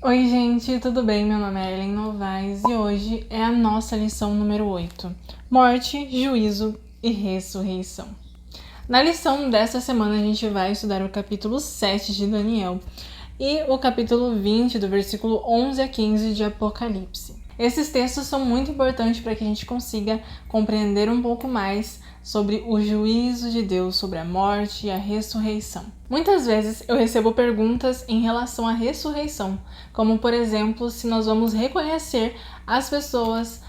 Oi gente, tudo bem? Meu nome é Ellen Novaes e hoje é a nossa lição número 8, Morte, Juízo e Ressurreição. Na lição desta semana a gente vai estudar o capítulo 7 de Daniel e o capítulo 20 do versículo 11 a 15 de Apocalipse. Esses textos são muito importantes para que a gente consiga compreender um pouco mais sobre o juízo de Deus, sobre a morte e a ressurreição. Muitas vezes eu recebo perguntas em relação à ressurreição, como por exemplo, se nós vamos reconhecer as pessoas,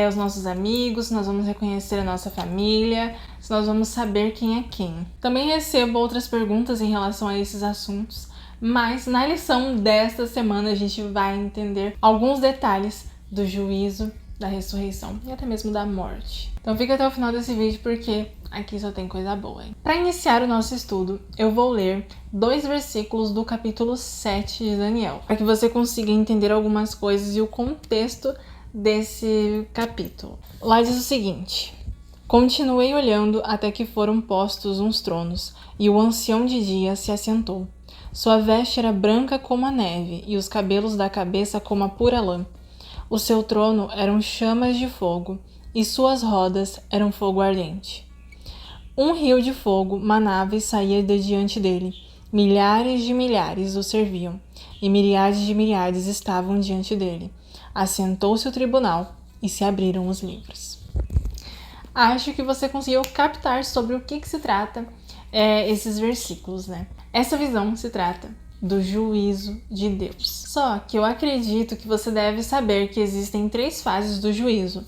os nossos amigos, se nós vamos reconhecer a nossa família, se nós vamos saber quem é quem. Também recebo outras perguntas em relação a esses assuntos, mas na lição desta semana a gente vai entender alguns detalhes do juízo, da ressurreição e até mesmo da morte. Então fica até o final desse vídeo porque aqui só tem coisa boa. Para iniciar o nosso estudo, eu vou ler 2 versículos do capítulo 7 de Daniel, para que você consiga entender algumas coisas e o contexto desse capítulo. Lá diz o seguinte: Continuei olhando até que foram postos uns tronos, e o ancião de dia se assentou. Sua veste era branca como a neve, e os cabelos da cabeça como a pura lã. O seu trono eram chamas de fogo, e suas rodas eram fogo ardente. Um rio de fogo manava e saía de diante dele. Milhares de milhares o serviam, e milhares de milhares estavam diante dele. Assentou-se o tribunal, e se abriram os livros. Acho que você conseguiu captar sobre o que se trata esses versículos, né? Essa visão se trata do juízo de Deus. Só que eu acredito que você deve saber que existem 3 fases do juízo.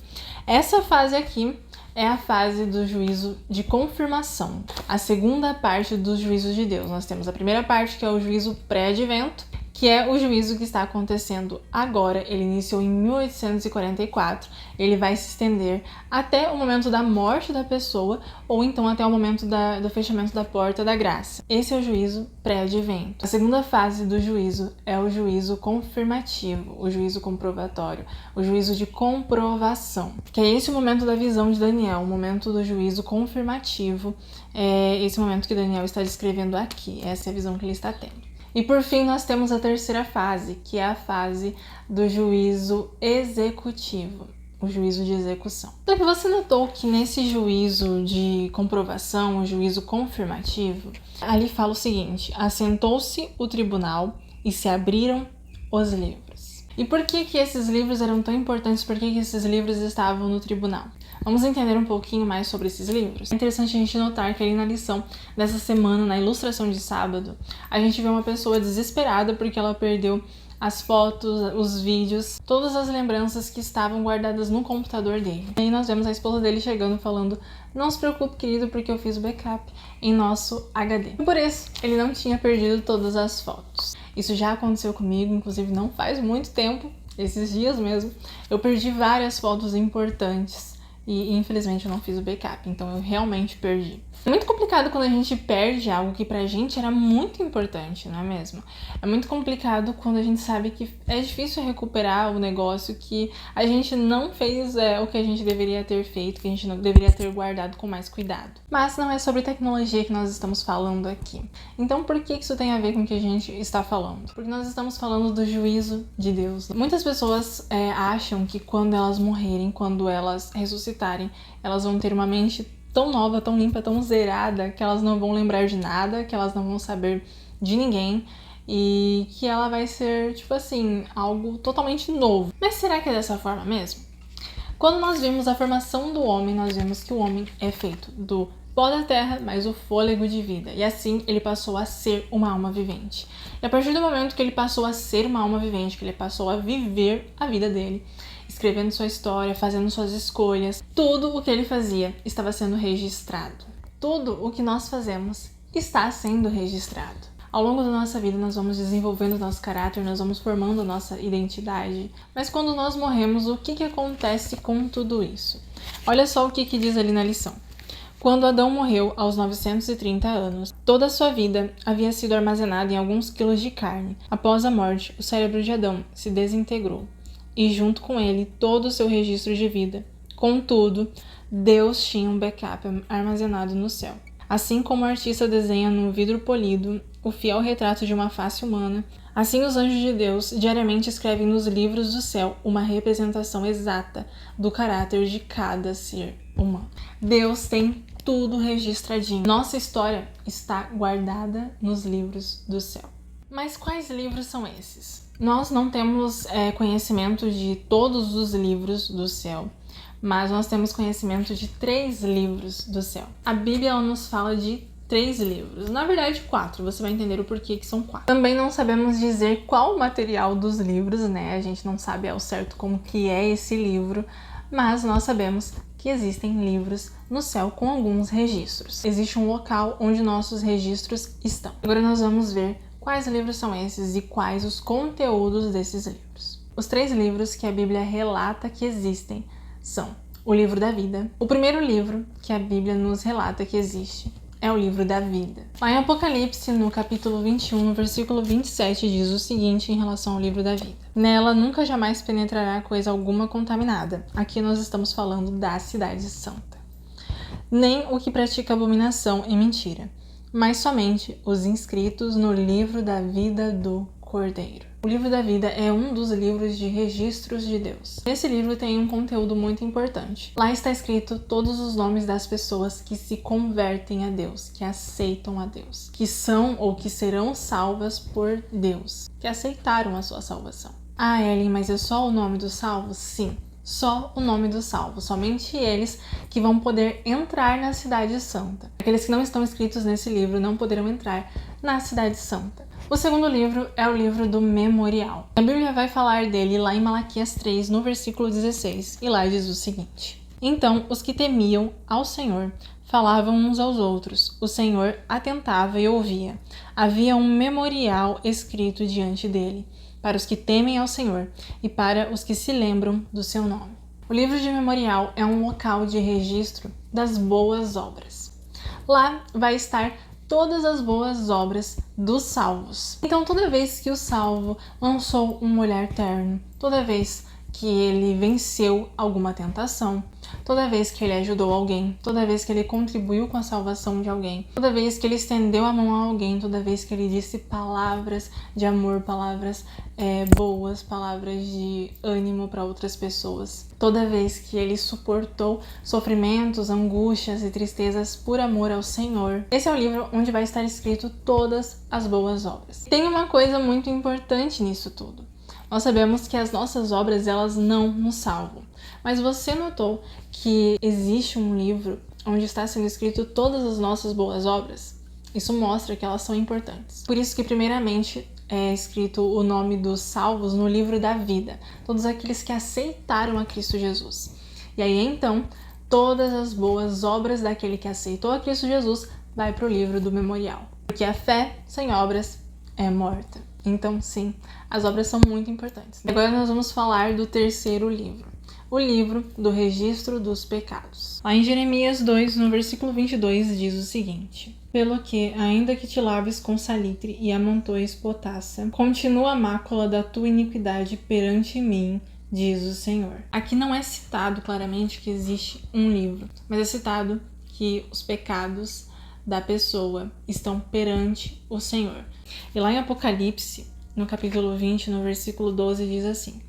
Essa fase aqui é a fase do juízo de confirmação, a segunda parte dos juízos de Deus. Nós temos a primeira parte, que é o juízo pré-advento, que é o juízo que está acontecendo agora. Ele iniciou em 1844, ele vai se estender até o momento da morte da pessoa, ou então até o momento do fechamento da porta da graça. Esse é o juízo pré-advento. A segunda fase do juízo é o juízo confirmativo, o juízo comprovatório, o juízo de comprovação, que é esse o momento da visão de Daniel, o momento do juízo confirmativo, é esse momento que Daniel está descrevendo aqui, essa é a visão que ele está tendo. E por fim, nós temos a terceira fase, que é a fase do juízo executivo, o juízo de execução. Então, você notou que nesse juízo de comprovação, o juízo confirmativo, ali fala o seguinte: assentou-se o tribunal e se abriram os livros. E por que esses livros eram tão importantes? Por que esses livros estavam no tribunal? Vamos entender um pouquinho mais sobre esses livros? É interessante a gente notar que ali na lição dessa semana, na ilustração de sábado, a gente vê uma pessoa desesperada porque ela perdeu as fotos, os vídeos, todas as lembranças que estavam guardadas no computador dele. E aí nós vemos a esposa dele chegando falando: não se preocupe, querido, porque eu fiz o backup em nosso HD. E por isso, ele não tinha perdido todas as fotos. Isso já aconteceu comigo, inclusive não faz muito tempo, esses dias mesmo, eu perdi várias fotos importantes. E infelizmente eu não fiz o backup, então eu realmente perdi. É muito complicado quando a gente perde algo que pra gente era muito importante, não é mesmo? É muito complicado quando a gente sabe que é difícil recuperar o negócio, que a gente não fez o que a gente deveria ter feito, que a gente não deveria ter guardado com mais cuidado. Mas não é sobre tecnologia que nós estamos falando aqui. Então por que isso tem a ver com o que a gente está falando? Porque nós estamos falando do juízo de Deus. Muitas pessoas acham que quando elas morrerem, quando elas ressuscitarem, elas vão ter uma mente tão nova, tão limpa, tão zerada, que elas não vão lembrar de nada, que elas não vão saber de ninguém e que ela vai ser, tipo assim, algo totalmente novo. Mas será que é dessa forma mesmo? Quando nós vimos a formação do homem, nós vimos que o homem é feito do pó da terra, mais o fôlego de vida. E assim ele passou a ser uma alma vivente. E a partir do momento que ele passou a ser uma alma vivente, que ele passou a viver a vida dele, escrevendo sua história, fazendo suas escolhas, tudo o que ele fazia estava sendo registrado. Tudo o que nós fazemos está sendo registrado. Ao longo da nossa vida nós vamos desenvolvendo o nosso caráter, nós vamos formando a nossa identidade. Mas quando nós morremos, o que acontece com tudo isso? Olha só o que diz ali na lição. Quando Adão morreu aos 930 anos, toda a sua vida havia sido armazenada em alguns quilos de carne. Após a morte, o cérebro de Adão se desintegrou e junto com ele todo o seu registro de vida. Contudo, Deus tinha um backup armazenado no céu. Assim como o artista desenha no vidro polido o fiel retrato de uma face humana, assim os anjos de Deus diariamente escrevem nos livros do céu uma representação exata do caráter de cada ser humano. Deus tem tudo registradinho. Nossa história está guardada nos livros do céu. Mas quais livros são esses? Nós não temos conhecimento de todos os livros do céu, mas nós temos conhecimento de 3 livros do céu. A Bíblia ela nos fala de 3 livros, na verdade 4, você vai entender o porquê que são 4. Também não sabemos dizer qual o material dos livros, né? A gente não sabe ao certo como que é esse livro, mas nós sabemos que existem livros no céu com alguns registros. Existe um local onde nossos registros estão. Agora nós vamos ver quais livros são esses e quais os conteúdos desses livros. Os 3 livros que a Bíblia relata que existem são o livro da vida. O primeiro livro que a Bíblia nos relata que existe é o livro da vida. Lá em Apocalipse, no capítulo 21, no versículo 27, diz o seguinte em relação ao livro da vida. Nela nunca jamais penetrará coisa alguma contaminada. Aqui nós estamos falando da cidade santa. Nem o que pratica abominação e mentira, mas somente os inscritos no livro da vida do Cordeiro. O livro da vida é um dos livros de registros de Deus. Esse livro tem um conteúdo muito importante. Lá está escrito todos os nomes das pessoas que se convertem a Deus, que aceitam a Deus, que são ou que serão salvas por Deus, que aceitaram a sua salvação. Ah, Ellen, mas é só o nome dos salvos? Sim, só o nome dos salvos. Somente eles que vão poder entrar na cidade santa. Aqueles que não estão escritos nesse livro não poderão entrar na cidade santa. O segundo livro é o livro do memorial. A Bíblia vai falar dele lá em Malaquias 3, no versículo 16, e lá diz o seguinte: Então os que temiam ao Senhor falavam uns aos outros, o Senhor atentava e ouvia. Havia um memorial escrito diante dele, para os que temem ao Senhor e para os que se lembram do seu nome. O livro de memorial é um local de registro das boas obras. Lá vai estar todas as boas obras dos salvos. Então, toda vez que o salvo lançou um olhar terno, toda vez que ele venceu alguma tentação, toda vez que ele ajudou alguém, toda vez que ele contribuiu com a salvação de alguém, toda vez que ele estendeu a mão a alguém, toda vez que ele disse palavras de amor, palavras boas, palavras de ânimo para outras pessoas, toda vez que ele suportou sofrimentos, angústias e tristezas por amor ao Senhor. Esse é o livro onde vai estar escrito todas as boas obras. Tem uma coisa muito importante nisso tudo. Nós sabemos que as nossas obras, elas não nos salvam. Mas você notou que existe um livro onde está sendo escrito todas as nossas boas obras? Isso mostra que elas são importantes. Por isso que, primeiramente, é escrito o nome dos salvos no livro da vida. Todos aqueles que aceitaram a Cristo Jesus. E aí, então, todas as boas obras daquele que aceitou a Cristo Jesus vai para o livro do memorial. Porque a fé sem obras é morta. Então, sim, as obras são muito importantes. Agora nós vamos falar do terceiro livro, o livro do registro dos pecados. Lá em Jeremias 2, no versículo 22, diz o seguinte: Pelo que, ainda que te laves com salitre e amontoes potassa, continua a mácula da tua iniquidade perante mim, diz o Senhor. Aqui não é citado claramente que existe um livro, mas é citado que os pecados da pessoa estão perante o Senhor. E lá em Apocalipse, no capítulo 20, no versículo 12, diz assim: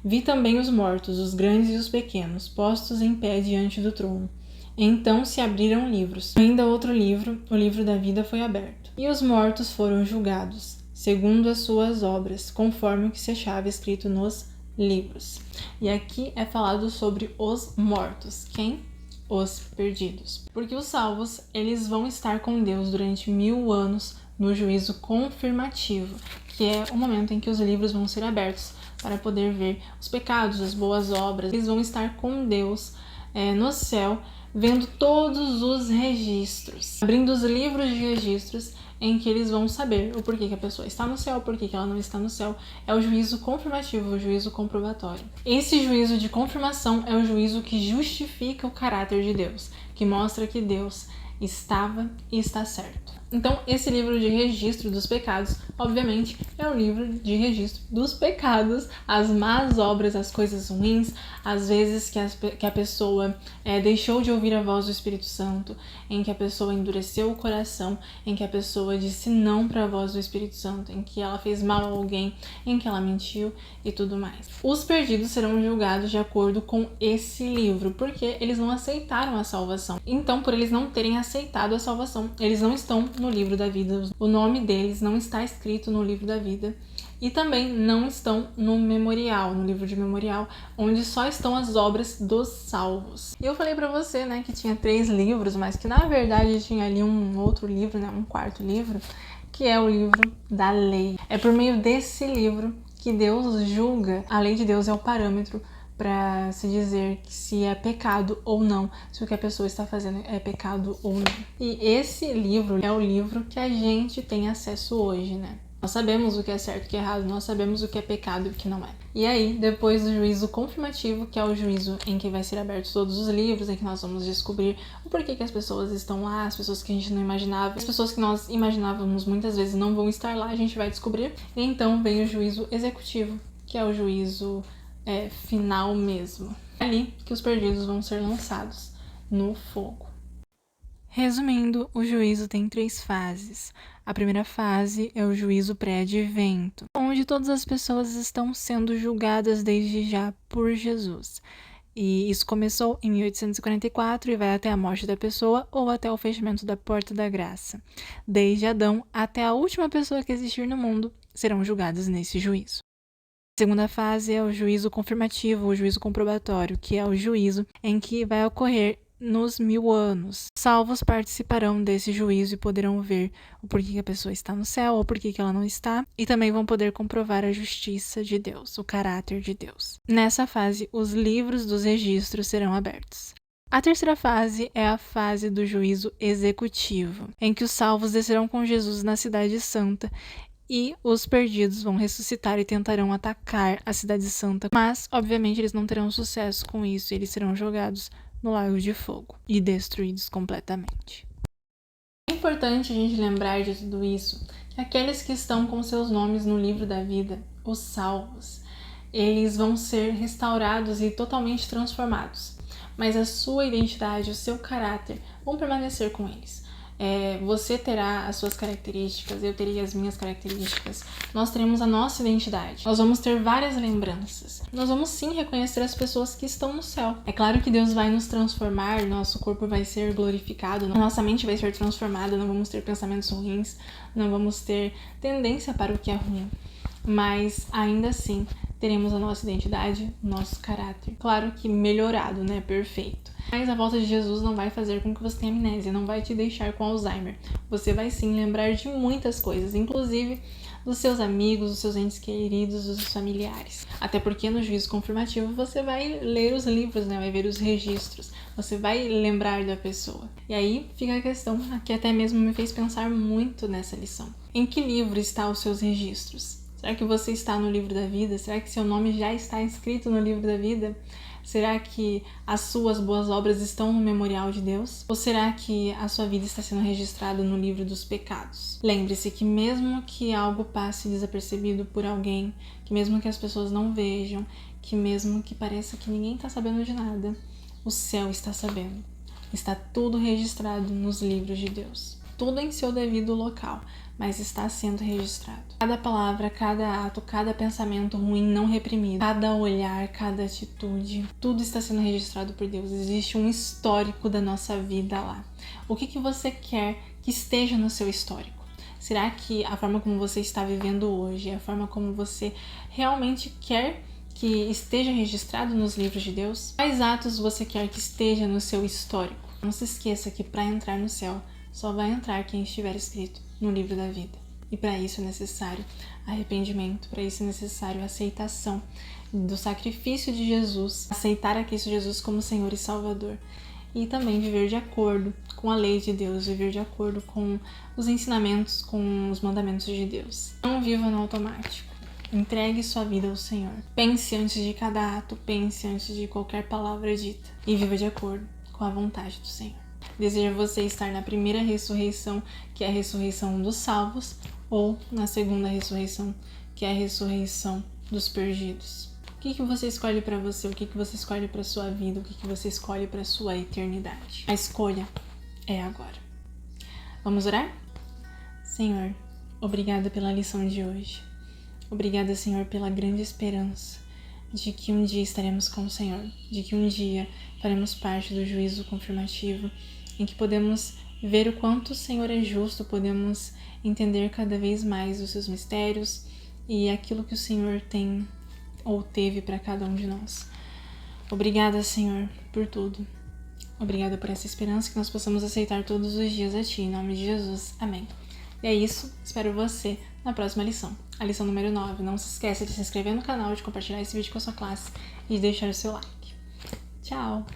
Vi também os mortos, os grandes e os pequenos, postos em pé diante do trono. Então se abriram livros. Ainda outro livro, o livro da vida, foi aberto. E os mortos foram julgados, segundo as suas obras, conforme o que se achava escrito nos livros. E aqui é falado sobre os mortos. Quem? Os perdidos. Porque os salvos, eles vão estar com Deus durante 1000 anos no juízo confirmativo, que é o momento em que os livros vão ser abertos para poder ver os pecados, as boas obras. Eles vão estar com Deus no céu, vendo todos os registros, abrindo os livros de registros em que eles vão saber o porquê que a pessoa está no céu, o porquê que ela não está no céu. É o juízo confirmativo, o juízo comprobatório. Esse juízo de confirmação é o juízo que justifica o caráter de Deus, que mostra que Deus estava e está certo. Então, esse livro de registro dos pecados, obviamente, é o livro de registro dos pecados, as más obras, as coisas ruins, as vezes que a pessoa deixou de ouvir a voz do Espírito Santo, em que a pessoa endureceu o coração, em que a pessoa disse não para a voz do Espírito Santo, em que ela fez mal a alguém, em que ela mentiu e tudo mais. Os perdidos serão julgados de acordo com esse livro, porque eles não aceitaram a salvação. Então, por eles não terem aceitado a salvação, eles não estão no livro da vida. O nome deles não está escrito no livro da vida. E também não estão no memorial, no livro de memorial, onde só estão as obras dos salvos. E eu falei pra você, né, que tinha 3 livros, mas que na verdade tinha ali um outro livro, né, um 4º livro, que é o livro da lei. É por meio desse livro que Deus julga. A lei de Deus é o parâmetro para se dizer se é pecado ou não, se o que a pessoa está fazendo é pecado ou não. E esse livro é o livro que a gente tem acesso hoje, né? Nós sabemos o que é certo e o que é errado, nós sabemos o que é pecado e o que não é. E aí, depois do juízo confirmativo, que é o juízo em que vai ser abertos todos os livros, em que nós vamos descobrir o porquê que as pessoas estão lá, as pessoas que a gente não imaginava, as pessoas que nós imaginávamos muitas vezes não vão estar lá, a gente vai descobrir. E então vem o juízo executivo, que é o juízo final mesmo. É ali que os perdidos vão ser lançados no fogo. Resumindo, o juízo tem 3 fases. A primeira fase é o juízo pré-advento, onde todas as pessoas estão sendo julgadas desde já por Jesus. E isso começou em 1844 e vai até a morte da pessoa ou até o fechamento da porta da graça. Desde Adão até a última pessoa que existir no mundo serão julgadas nesse juízo. A segunda fase é o juízo confirmativo, o juízo comprobatório, que é o juízo em que vai ocorrer nos 1000 anos. Salvos participarão desse juízo e poderão ver o porquê que a pessoa está no céu ou porquê que ela não está, e também vão poder comprovar a justiça de Deus, o caráter de Deus. Nessa fase, os livros dos registros serão abertos. A terceira fase é a fase do juízo executivo, em que os salvos descerão com Jesus na Cidade Santa e os perdidos vão ressuscitar e tentarão atacar a Cidade Santa, mas, obviamente, eles não terão sucesso com isso e eles serão jogados no lago de fogo e destruídos completamente. É importante a gente lembrar de tudo isso, que aqueles que estão com seus nomes no livro da vida, os salvos, eles vão ser restaurados e totalmente transformados, mas a sua identidade, o seu caráter vão permanecer com eles. Você terá as suas características, eu terei as minhas características, nós teremos a nossa identidade, nós vamos ter várias lembranças, nós vamos sim reconhecer as pessoas que estão no céu. É claro que Deus vai nos transformar, nosso corpo vai ser glorificado, nossa mente vai ser transformada, não vamos ter pensamentos ruins, não vamos ter tendência para o que é ruim, mas ainda assim teremos a nossa identidade, o nosso caráter. Claro que melhorado, né? Perfeito. Mas a volta de Jesus não vai fazer com que você tenha amnésia, não vai te deixar com Alzheimer. Você vai sim lembrar de muitas coisas, inclusive dos seus amigos, dos seus entes queridos, dos seus familiares. Até porque no juízo confirmativo você vai ler os livros, né? Vai ver os registros. Você vai lembrar da pessoa. E aí fica a questão que até mesmo me fez pensar muito nessa lição. Em que livro estão os seus registros? Será que você está no livro da vida? Será que seu nome já está escrito no livro da vida? Será que as suas boas obras estão no memorial de Deus? Ou será que a sua vida está sendo registrada no livro dos pecados? Lembre-se que mesmo que algo passe desapercebido por alguém, que mesmo que as pessoas não vejam, que mesmo que pareça que ninguém está sabendo de nada, o céu está sabendo. Está tudo registrado nos livros de Deus. Tudo em seu devido local, mas está sendo registrado. Cada palavra, cada ato, cada pensamento ruim não reprimido, cada olhar, cada atitude, tudo está sendo registrado por Deus. Existe um histórico da nossa vida lá. O que você quer que esteja no seu histórico? Será que a forma como você está vivendo hoje, a forma como você realmente quer que esteja registrado nos livros de Deus? Quais atos você quer que esteja no seu histórico? Não se esqueça que para entrar no céu, só vai entrar quem estiver escrito no livro da vida. E para isso é necessário arrependimento, para isso é necessário aceitação do sacrifício de Jesus, aceitar a Cristo Jesus como Senhor e Salvador. E também viver de acordo com a lei de Deus, viver de acordo com os ensinamentos, com os mandamentos de Deus. Não viva no automático. Entregue sua vida ao Senhor. Pense antes de cada ato, pense antes de qualquer palavra dita. E viva de acordo com a vontade do Senhor. Deseja você estar na primeira ressurreição, que é a ressurreição dos salvos, ou na segunda ressurreição, que é a ressurreição dos perdidos? O que você escolhe para você? O que você escolhe para sua vida? O que você escolhe para sua eternidade? A escolha é agora. Vamos orar? Senhor, obrigada pela lição de hoje. Obrigada, Senhor, pela grande esperança de que um dia estaremos com o Senhor, de que um dia faremos parte do juízo confirmativo, em que podemos ver o quanto o Senhor é justo, podemos entender cada vez mais os seus mistérios e aquilo que o Senhor tem ou teve para cada um de nós. Obrigada, Senhor, por tudo. Obrigada por essa esperança que nós possamos aceitar todos os dias a Ti, em nome de Jesus. Amém. E é isso, espero você na próxima lição, a lição número 9. Não se esqueça de se inscrever no canal, de compartilhar esse vídeo com a sua classe e de deixar o seu like. Tchau!